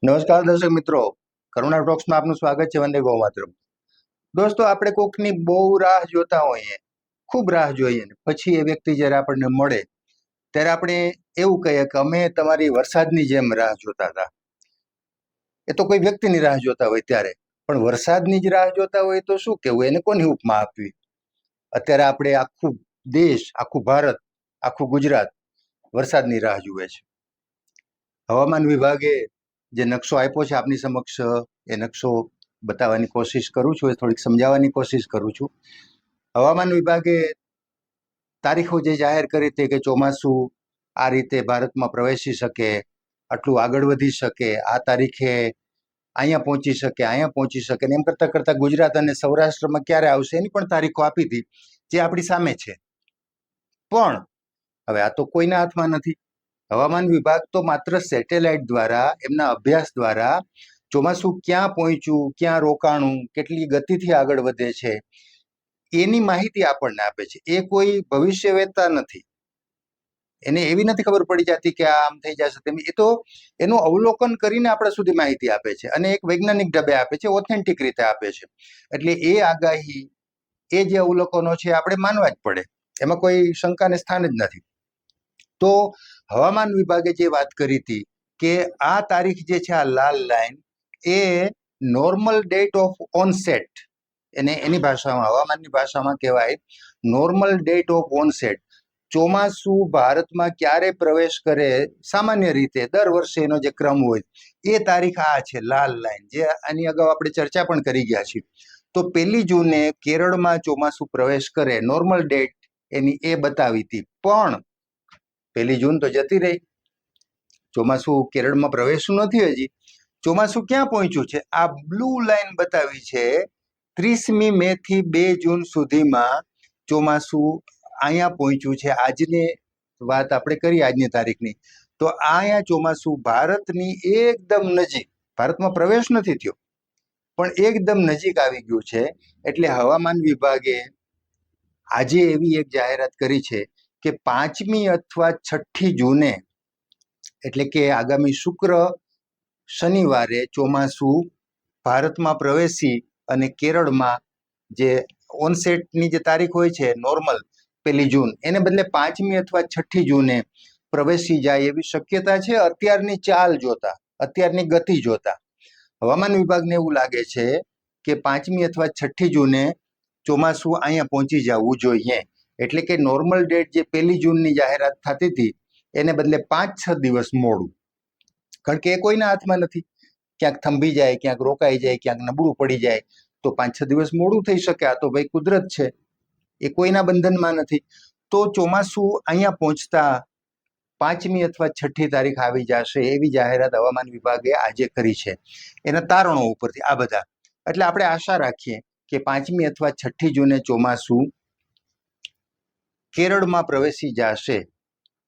નમસ્કાર દર્શક મિત્રો, કરુણા ટોક્સમાં આપનું સ્વાગત છે. વંદે ગૌ માતરમ. દોસ્તો, આપણે કોકની બહુ રાહ જોતા હોઈએ, ખૂબ રાહ જોઈએ, પછી એ વ્યક્તિ જ્યારે આપણને મળે ત્યારે આપણે એવું કહીએ કે અમે તમારી વરસાદની જેમ રાહ જોતા હતા. એ તો કોઈ વ્યક્તિની રાહ જોતા હોય ત્યારે, પણ વરસાદની જ રાહ જોતા હોય તો શું કહેવું, એને કોની ઉપમા આપવી? અત્યારે આપણે આખું દેશ, આખું ભારત, આખું ગુજરાત વરસાદની રાહ જુએ છે. હવામાન વિભાગે જે નકશો આપ્યો છે આપની સમક્ષ, એ નકશો બતાવવાની કોશિશ કરું છું, એ થોડીક સમજાવવાની કોશિશ કરું છું. હવામાન વિભાગે તારીખો જે જાહેર કરી હતી કે ચોમાસું આ રીતે ભારતમાં પ્રવેશી શકે, આટલું આગળ વધી શકે, આ તારીખે અહીંયા પહોંચી શકે, અહીંયા પહોંચી શકે, એમ કરતાં કરતાં ગુજરાત અને સૌરાષ્ટ્રમાં ક્યારે આવશે એની પણ તારીખો આપી હતી, જે આપણી સામે છે. પણ હવે આ તો કોઈના હાથમાં નથી. હવામાન વિભાગ તો માત્ર સેટેલાઇટ દ્વારા, એમના અભ્યાસ દ્વારા ચોમાસું ક્યાં પહોંચ્યું, ક્યાં રોકાણું, કેટલી ગતિથી આગળ વધે છે, એની માહિતી આપણને આપે છે. એ કોઈ ભવિષ્યવેત્તા નથી. એને એવી નથી ખબર પડી જતી કે આ આમ થઈ જશે તેમ. એ તો એનું અવલોકન કરીને આપણા સુધી માહિતી આપે છે, અને એક વૈજ્ઞાનિક ઢબે આપે છે, ઓથેન્ટિક રીતે આપે છે. એટલે એ આગાહી, એ જે અવલોકનો છે આપણે માનવા જ પડે, એમાં કોઈ શંકાને સ્થાન જ નથી. તો હવામાન વિભાગે જે વાત કરી હતી કે આ તારીખ જે છે, આ લાલ લાઈન, એ નોર્મલ ડેટ ઓફ ઓનસેટ, એને એની ભાષામાં, હવામાનની ભાષામાં કહેવાય નોર્મલ ડેટ ઓફ ઓનસેટ. ચોમાસું ભારતમાં ક્યારે પ્રવેશ કરે, સામાન્ય રીતે દર વર્ષે એનો જે ક્રમ હોય, એ તારીખ આ છે, લાલ લાઈન, જે આની અગાઉ આપણે ચર્ચા પણ કરી ગયા છીએ. તો 1 જૂને કેરળમાં ચોમાસું પ્રવેશ કરે, નોર્મલ ડેટ એની એ બતાવી હતી. પણ 1 જૂન તો જતી રહી, ચોમાસું કેરળમાં પ્રવેશ્યું નથી હજી. ચોમાસું ક્યાં પહોંચ્યું છે? આ બ્લુ લાઈન બતાવી છે. 30મી મે થી 2 જૂન સુધીમાં ચોમાસું અહીંયા પહોંચ્યું છે. આજની વાત આપણે કરીએ, આજની તારીખની, તો અહીંયા ચોમાસું ભારતની એકદમ નજીક, ભારતમાં પ્રવેશ નથી થયો, પણ એકદમ નજીક આવી ગયું છે. એટલે હવામાન વિભાગે આજે એવી એક જાહેરાત કરી છે કે 5મી અથવા 6ઠી જૂને, એટલે કે આગામી શુક્ર શનિવારે ચોમાસું ભારતમાં પ્રવેશી અને કેરળમાં જે ઓનસેટની જે તારીખ હોય છે નોર્મલ 1 જૂન, એને બદલે 5મી અથવા 6ઠી જૂને પ્રવેશી જાય એવી શક્યતા છે. અત્યારની ચાલ જોતા, અત્યારની ગતિ જોતા હવામાન વિભાગને એવું લાગે છે કે 5મી અથવા 6ઠી જૂને ચોમાસું અહીંયા પહોંચી જવું જોઈએ. એટલે કે નોર્મલ ડેટ જે 1 જૂનની જાહેરાત થતી હતી, એને બદલે 5-6 દિવસ મોડું. કારણ કે એ કોઈના હાથમાં નથી. ક્યાંક થંભી જાય, ક્યાંક રોકાઈ જાય, ક્યાંક નબળું પડી જાય, તો 5-6 દિવસ મોડું થઈ શકે. આ તો ભાઈ કુદરત છે, એ કોઈના બંધનમાં નથી. તો ચોમાસું અહીંયા પહોંચતા 5મી અથવા 6ઠી તારીખ આવી જશે એવી જાહેરાત હવામાન વિભાગે આજે કરી છે, એના તારણો ઉપરથી આ બધા. એટલે આપણે આશા રાખીએ કે 5મી અથવા 6ઠી જૂને ચોમાસું કેરળમાં પ્રવેશી જશે.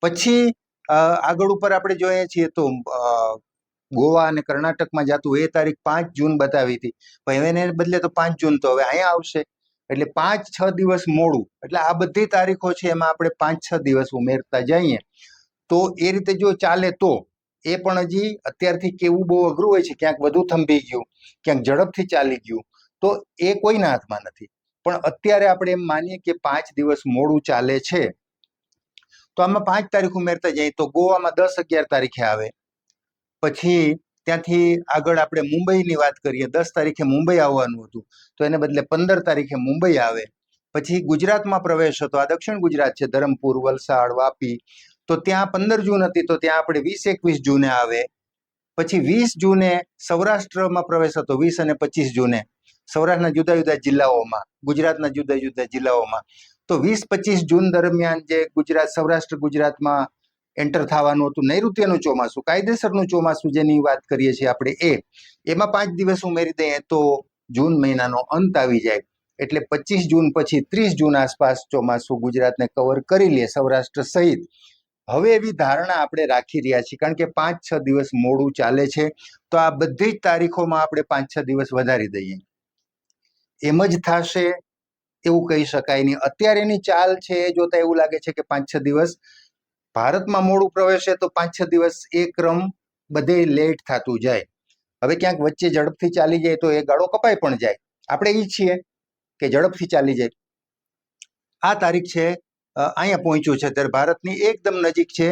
પછી આગળ ઉપર આપણે જોઈએ છીએ તો ગોવા અને કર્ણાટકમાં જતું, એ તારીખ 5 જૂન બતાવી હતી, પણ એને બદલે તો 5 જૂન તો હવે અહીંયા આવશે. એટલે 5-6 દિવસ મોડું. એટલે આ બધી તારીખો છે, એમાં આપણે 5-6 દિવસ ઉમેરતા જઈએ તો એ રીતે જો ચાલે તો એ પણ હજી અત્યારથી કેવું બહુ અઘરું હોય છે. ક્યાંક વધુ થંભી ગયું, ક્યાંક ઝડપથી ચાલી ગયું, તો એ કોઈના હાથમાં નથી. પણ અત્યારે આપણે એમ માનીએ કે 5 દિવસ મોડું ચાલે છે, તો આમાં 5 તારીખ ઉમેરતા જઈએ તો ગોવામાં 10-11 તારીખે આવે. પછી ત્યાંથી આગળ આપણે મુંબઈની વાત કરીએ, 10 તારીખે મુંબઈ આવવાનું હતું, તો એને બદલે 15 તારીખે મુંબઈ આવે. પછી ગુજરાતમાં પ્રવેશ હતો, આ દક્ષિણ ગુજરાત છે, ધરમપુર, વલસાડ, વાપી, તો ત્યાં 15 જૂન હતી, તો ત્યાં આપણે 20-21 જૂને આવે. પછી 20 જૂને સૌરાષ્ટ્રમાં પ્રવેશ હતો, 20 અને 25 જૂને સૌરાષ્ટ્રના જુદા જુદા જિલ્લાઓમાં, ગુજરાતના જુદા જુદા જિલ્લાઓમાં. તો 20-25 જૂન દરમિયાન જે ગુજરાત, સૌરાષ્ટ્ર ગુજરાતમાં એન્ટર થવાનું હતું નૈઋત્યનું ચોમાસું, કાયદેસરનું ચોમાસું જેની વાત કરીએ છીએ આપણે, એમાં 5 દિવસ ઉમેરી દઈએ તો જૂન મહિનાનો અંત આવી જાય. એટલે 25 જૂન પછી 30 જૂન આસપાસ ચોમાસું ગુજરાતને કવર કરી લે, સૌરાષ્ટ્ર સહિત. હવે એવી ધારણા આપણે રાખી રહ્યા છીએ, કારણ કે 5-6 દિવસ મોડું ચાલે છે, તો આ બધી જ તારીખોમાં આપણે 5-6 દિવસ વધારી દઈએ. એમ જ થશે એવું કહી શકાય નહીં. અત્યારે એની ચાલ છે એ જોતા એવું લાગે છે કે 5-6 દિવસ ભારતમાં મોડું પ્રવેશે તો 5-6 દિવસ એ ક્રમ બધે લેટ થતું જાય. હવે ક્યાંક વચ્ચે ઝડપથી ચાલી જાય તો એ ગાળો કપાઈ પણ જાય. આપણે ઈચ્છીએ કે ઝડપથી ચાલી જાય. આ તારીખ છે અહીંયા પહોંચ્યું છે ત્યારે ભારતની એકદમ નજીક છે.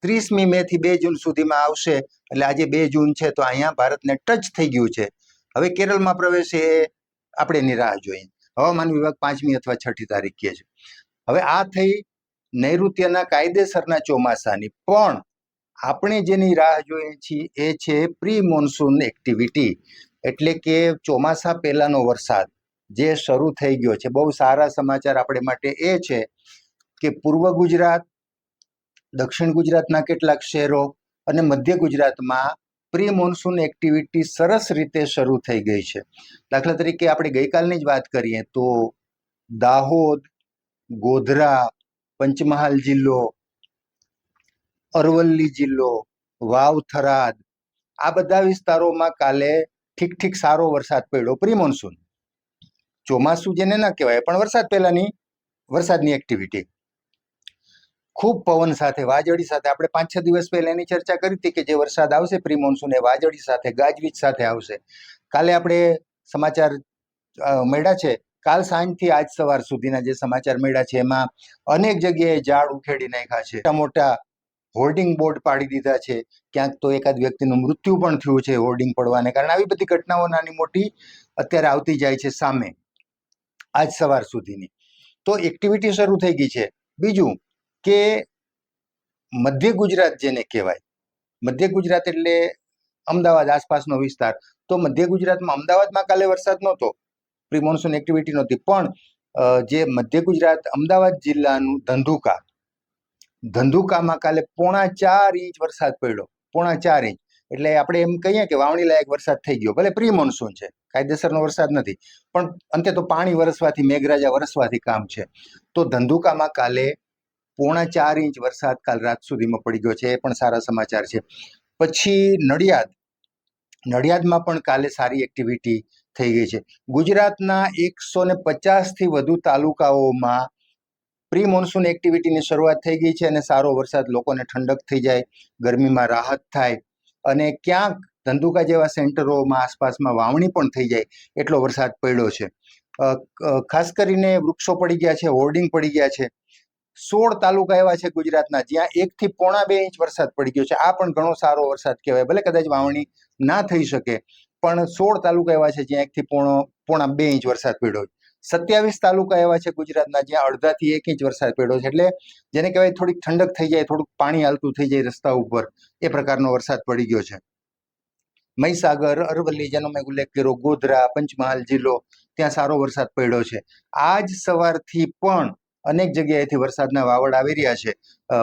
30મી મે થી 2 જૂન સુધીમાં આવશે. એટલે આજે 2 જૂન છે તો અહીંયા ભારતને ટચ થઈ ગયું છે. હવે કેરળમાં પ્રવેશે એ આપણે એની રાહ જોઈએ. હવામાન વિભાગ 5મી અથવા 6ઠી તારીખ કહે છે. હવે આ થઈ નૈઋત્યના કાયદેસરના ચોમાસાની. પણ આપણે જેની રાહ જોઈએ છીએ એ છે પ્રી મોન્સૂન એક્ટિવિટી, એટલે કે ચોમાસા પહેલાનો વરસાદ જે શરૂ થઈ ગયો છે. બહુ સારા સમાચાર આપણે માટે એ છે કે પૂર્વ ગુજરાત, દક્ષિણ ગુજરાતના કેટલાક શહેરો અને મધ્ય ગુજરાતમાં પ્રી મોન્સૂન એક્ટિવિટી સરસ રીતે શરૂ થઈ ગઈ છે. દાખલા તરીકે આપણે ગઈકાલની જ વાત કરીએ તો દાહોદ, ગોધરા, પંચમહાલ જિલ્લો, અરવલ્લી જિલ્લો, વાવ, થરાદ, આ બધા વિસ્તારોમાં કાલે ઠીક સારો વરસાદ પડ્યો. પ્રી મોન્સૂન ચોમાસું જેને ન કહેવાય પણ વરસાદ પહેલાની વરસાદની એક્ટિવિટી. ખૂબ પવન સાથે, વાદળી સાથે. આપણે 5-6 દિવસ પહેલા એની ચર્ચા કરી હતી કે જે વરસાદ આવશે પ્રી મોન્સૂન એ વાદળી સાથે, ગાજવીજ સાથે આવશે. કાલે આપણે સમાચાર મળ્યા છે, કાલ સાંજથી આજ સવાર સુધીના જે સમાચાર મળ્યા છે એમાં અનેક જગ્યાએ ઝાડ ઉખેડી નાખ્યા છે, મોટા હોર્ડિંગ બોર્ડ પાડી દીધા છે. ક્યાંક તો એકાદ વ્યક્તિનું મૃત્યુ પણ થયું છે હોર્ડિંગ પડવાને કારણે. આવી બધી ઘટનાઓ નાની મોટી અત્યારે આવતી જાય છે સામે આજ સવાર સુધીની. તો એક્ટિવિટી શરૂ થઈ ગઈ છે. બીજું કે મધ્ય ગુજરાત જેને કહેવાય, મધ્ય ગુજરાત એટલે અમદાવાદ આસપાસનો વિસ્તાર. તો મધ્ય ગુજરાતમાં, અમદાવાદમાં કાલે વરસાદ નહોતો, પ્રી મોન્સૂન એક્ટિવિટી નહોતી. પણ જે મધ્ય ગુજરાત અમદાવાદ જિલ્લાનું ધંધુકામાં કાલે 4.5 ઇંચ વરસાદ પડ્યો. 4.5 ઇંચ એટલે આપણે એમ કહીએ કે વાવણી લાયક વરસાદ થઈ ગયો. ભલે પ્રી મોન્સૂન છે, કાયદેસરનો વરસાદ નથી, પણ અંતે તો પાણી વરસવાથી, મેઘરાજા વરસવાથી કામ છે. તો ધંધુકામાં કાલે 4.5 ઇંચ વરસાદ કાલ રાત સુધીમાં પડી ગયો છે. એ પણ સારા સમાચાર છે. પછી નડિયાદમાં પણ કાલે સારી એક્ટિવિટી થઈ ગઈ છે. ગુજરાતના 150થી વધુ તાલુકાઓમાં પ્રી મોન્સૂન એક્ટિવિટીની શરૂઆત થઈ ગઈ છે અને સારો વરસાદ, લોકોને ઠંડક થઈ જાય, ગરમીમાં રાહત થાય અને ક્યાંક ધંધુકા જેવા સેન્ટરોમાં આસપાસમાં વાવણી પણ થઈ જાય એટલો વરસાદ પડ્યો છે. ખાસ કરીને વૃક્ષો પડી ગયા છે, હોર્ડિંગ પડી ગયા છે. 16 તાલુકા એવા છે ગુજરાતના જ્યાં 1 થી 1.25 ઇંચ વરસાદ પડી ગયો છે. આ પણ ઘણો સારો વરસાદ કહેવાય. ભલે કદાચ વાવણી ના થઈ શકે પણ 16 તાલુકા એવા છે જ્યાં 1 થી 1.25 ઇંચ વરસાદ પડ્યો છે. 27 તાલુકા એવા છે ગુજરાતના જ્યાં 1.5 થી 1 ઇંચ વરસાદ પડ્યો છે. એટલે જેને કહેવાય થોડીક ઠંડક થઈ જાય, થોડુંક પાણી હાલતું થઈ જાય રસ્તા ઉપર, એ પ્રકારનો વરસાદ પડી ગયો છે. મહીસાગર, અરવલ્લી, જેનો મેં ઉલ્લેખ કર્યો, ગોધરા, પંચમહાલ જિલ્લો, ત્યાં સારો વરસાદ પડ્યો છે. આજ સવારથી પણ અનેક જગ્યાએથી વરસાદના વાવડ આવી રહ્યા છે.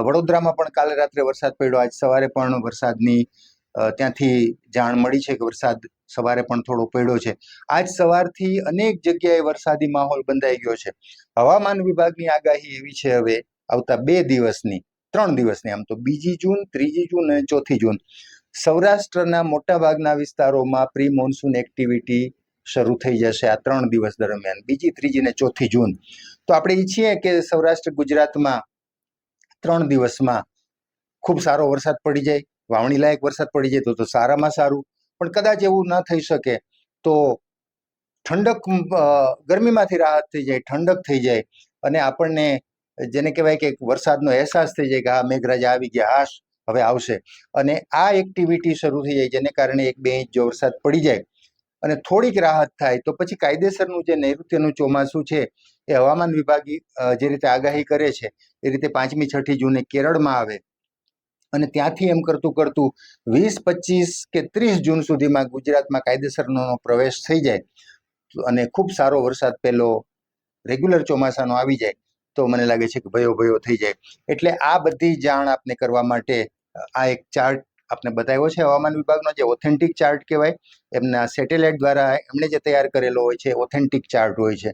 વડોદરામાં પણ કાલે રાત્રે વરસાદ પડ્યો. આજ સવારે પણ વરસાદની ત્યાંથી જાણ મળી છે કે વરસાદ સવારે પણ થોડો પડ્યો છે. આજ સવારથી અનેક જગ્યાએ વરસાદી માહોલ બંધાઈ ગયો છે. હવામાન વિભાગની આગાહી એવી છે હવે આવતા 2 દિવસની, 3 દિવસની, આમ તો 2 જૂન, 3 જૂન અને 4 જૂન સૌરાષ્ટ્રના મોટાભાગના વિસ્તારોમાં પ્રી મોન્સૂન એક્ટિવિટી શરૂ થઈ જશે આ 3 દિવસ દરમિયાન, 2, 3 અને 4 જૂન. તો આપણે ઈચ્છીએ કે સૌરાષ્ટ્ર ગુજરાતમાં 3 દિવસમાં ખૂબ સારો વરસાદ પડી જાય, વાવણી લાયક વરસાદ પડી જાય તો સારામાં સારું. પણ કદાચ એવું ન થઈ શકે તો ઠંડક, ગરમીમાંથી રાહત થઈ જાય, ઠંડક થઈ જાય અને આપણને જેને કહેવાય કે વરસાદનો અહેસાસ થઈ જાય કે આ મેઘરાજા આવી ગયા, હાશ હવે આવશે. અને આ એક્ટિવિટી શરૂ થઈ જાય જેને કારણે 1-2 ઇંચ જો વરસાદ પડી જાય અને થોડીક રાહત થાય તો પછી કાયદેસરનું જે નૈઋત્યનું ચોમાસું છે એ હવામાન વિભાગ જે રીતે આગાહી કરે છે એ રીતે 5મી 6ઠી જૂને કેરળમાં આવે અને ત્યાંથી એમ કરતું 20, 25 કે 30 જૂન સુધીમાં ગુજરાતમાં કાયદેસરનો પ્રવેશ થઈ જાય અને ખૂબ સારો વરસાદ પહેલો રેગ્યુલર ચોમાસાનો આવી જાય તો મને લાગે છે કે ભયો થઈ જાય. એટલે આ બધી જાણ આપને કરવા માટે આ એક ચાર્ટ આપને બતાવ્યો છે હવામાન વિભાગનો, જે ઓથેન્ટિક ચાર્ટ કહેવાય. એમના સેટેલાઇટ દ્વારા એમણે જે તૈયાર કરેલો હોય છે ઓથેન્ટિક ચાર્ટ હોય છે.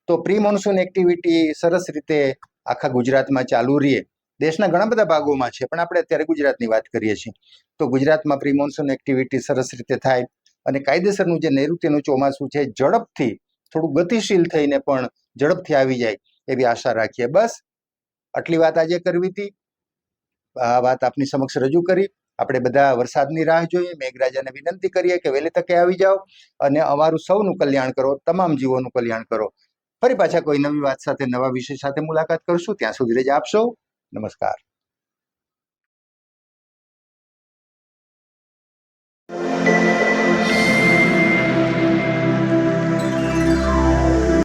તો પ્રી મોન્સૂન એક્ટિવિટી સરસ રીતે આખા ગુજરાતમાં ચાલુ રહીએ. દેશના ઘણા બધા ભાગોમાં છે પણ આપણે અત્યારે ગુજરાતની વાત કરીએ છીએ. તો ગુજરાતમાં પ્રી મોન્સૂન એક્ટિવિટી સરસ રીતે થાય અને કાયદેસરનું જે નૈઋત્યનું ચોમાસું છે ઝડપથી, થોડું ગતિશીલ થઈને પણ ઝડપથી આવી જાય એવી આશા રાખીએ. બસ આટલી વાત આજે કરવી હતી. આ વાત આપની સમક્ષ રજૂ કરી. આપણે બધા વરસાદની રાહ જોઈએ, મેઘરાજાને વિનંતી કરીએ કે વહેલી તકે આવી જાઓ અને અમારું સૌનું કલ્યાણ કરો, તમામ જીવોનું કલ્યાણ કરો. ફરી પાછા કોઈ નવી વાત સાથે, નવા વિષય સાથે મુલાકાત કરશું. ત્યાં સુધી રજા આપશો. નમસ્કાર.